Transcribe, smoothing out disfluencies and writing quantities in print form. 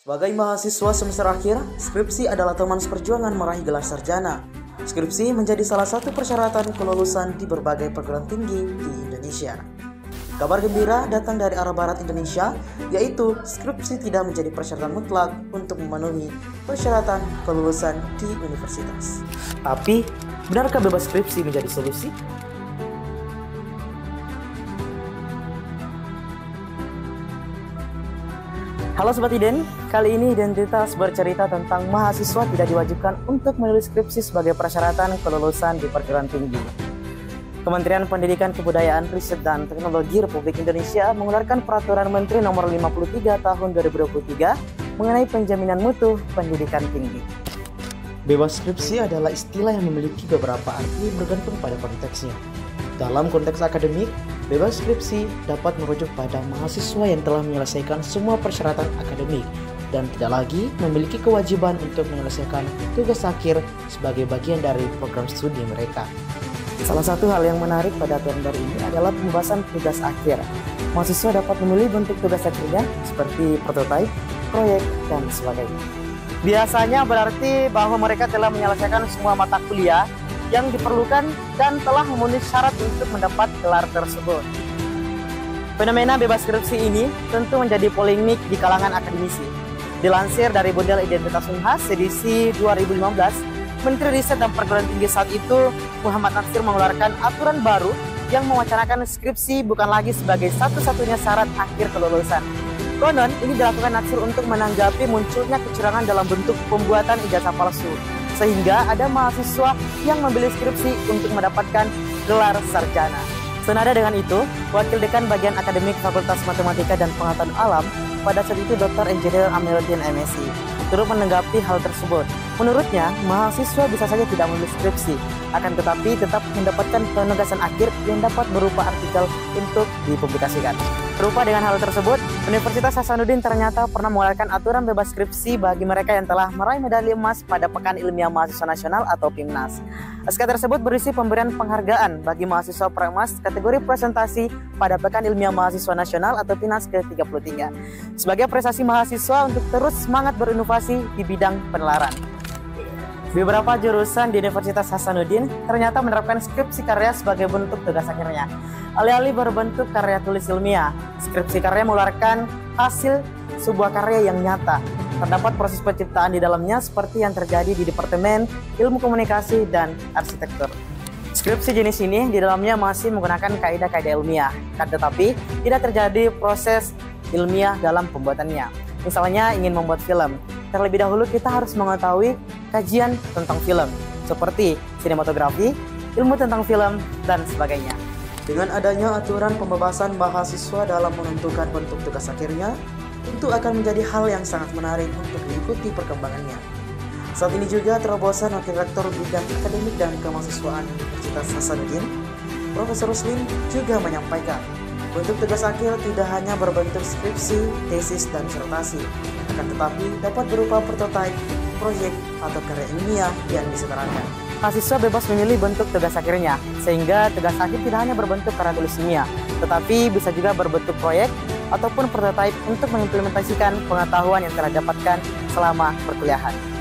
Sebagai mahasiswa semester akhir, skripsi adalah teman seperjuangan meraih gelar sarjana. Skripsi menjadi salah satu persyaratan kelulusan di berbagai perguruan tinggi di Indonesia. Kabar gembira datang dari arah barat Indonesia, yaitu skripsi tidak menjadi persyaratan mutlak untuk memenuhi persyaratan kelulusan di universitas. Tapi, benarkah bebas skripsi menjadi solusi? Halo Sobat Iden, kali ini Identitas bercerita tentang mahasiswa tidak diwajibkan untuk menulis skripsi sebagai persyaratan kelulusan di perguruan tinggi. Kementerian Pendidikan, Kebudayaan, Riset, dan Teknologi Republik Indonesia mengeluarkan Peraturan Menteri Nomor 53 Tahun 2023 mengenai penjaminan mutu pendidikan tinggi. Bebas skripsi adalah istilah yang memiliki beberapa arti bergantung pada konteksnya. Dalam konteks akademik, bebas skripsi dapat merujuk pada mahasiswa yang telah menyelesaikan semua persyaratan akademik dan tidak lagi memiliki kewajiban untuk menyelesaikan tugas akhir sebagai bagian dari program studi mereka. Salah satu hal yang menarik pada aturan baru ini adalah pembebasan tugas akhir. Mahasiswa dapat memilih bentuk tugas akhirnya seperti prototipe, proyek, dan sebagainya. Biasanya berarti bahwa mereka telah menyelesaikan semua mata kuliah yang diperlukan dan telah memenuhi syarat untuk mendapat gelar tersebut. Fenomena bebas skripsi ini tentu menjadi polemik di kalangan akademisi. Dilansir dari Model Identitas Unhas edisi 2015, Menteri Riset dan Perguruan Tinggi saat itu, Muhammad Natsir, mengeluarkan aturan baru yang mewacanakan skripsi bukan lagi sebagai satu-satunya syarat akhir kelulusan. Konon, ini dilakukan Natsir untuk menanggapi munculnya kecurangan dalam bentuk pembuatan ijazah palsu, sehingga ada mahasiswa yang memilih skripsi untuk mendapatkan gelar sarjana. Senada dengan itu, Wakil Dekan Bagian Akademik Fakultas Matematika dan Pengetahuan Alam pada saat itu Dr. Engineer Amiruddin MSI turut menanggapi hal tersebut. Menurutnya, mahasiswa bisa saja tidak memilih skripsi, akan tetapi tetap mendapatkan penugasan akhir yang dapat berupa artikel untuk dipublikasikan. Serupa dengan hal tersebut, Universitas Hasanuddin ternyata pernah mengeluarkan aturan bebas skripsi bagi mereka yang telah meraih medali emas pada Pekan Ilmiah Mahasiswa Nasional atau PIMNAS. SK tersebut berisi pemberian penghargaan bagi mahasiswa Premas kategori presentasi pada Pekan Ilmiah Mahasiswa Nasional atau PIMNAS ke-33 sebagai prestasi mahasiswa untuk terus semangat berinovasi di bidang penelaran. Beberapa jurusan di Universitas Hasanuddin ternyata menerapkan skripsi karya sebagai bentuk tugas akhirnya. Alih-alih berbentuk karya tulis ilmiah, skripsi karya mengeluarkan hasil sebuah karya yang nyata. Terdapat proses penciptaan di dalamnya seperti yang terjadi di Departemen Ilmu Komunikasi dan Arsitektur. Skripsi jenis ini di dalamnya masih menggunakan kaidah-kaidah ilmiah, tetapi tidak terjadi proses ilmiah dalam pembuatannya. Misalnya ingin membuat film, terlebih dahulu kita harus mengetahui kajian tentang film, seperti sinematografi, ilmu tentang film, dan sebagainya. Dengan adanya aturan pembebasan mahasiswa dalam menentukan bentuk tugas akhirnya, tentu akan menjadi hal yang sangat menarik untuk diikuti perkembangannya. Saat ini juga terobosan Wakil Rektor Bidang Akademik dan Kemahasiswaan Universitas Hasanuddin, Profesor Ruslim, juga menyampaikan bentuk tugas akhir tidak hanya berbentuk skripsi, tesis, dan disertasi, akan tetapi dapat berupa prototipe, proyek, atau karya ilmiah yang disetarakan. Mahasiswa bebas memilih bentuk tugas akhirnya, sehingga tugas akhir tidak hanya berbentuk karya tulis ilmiah, tetapi bisa juga berbentuk proyek ataupun prototipe untuk mengimplementasikan pengetahuan yang telah dapatkan selama perkuliahan.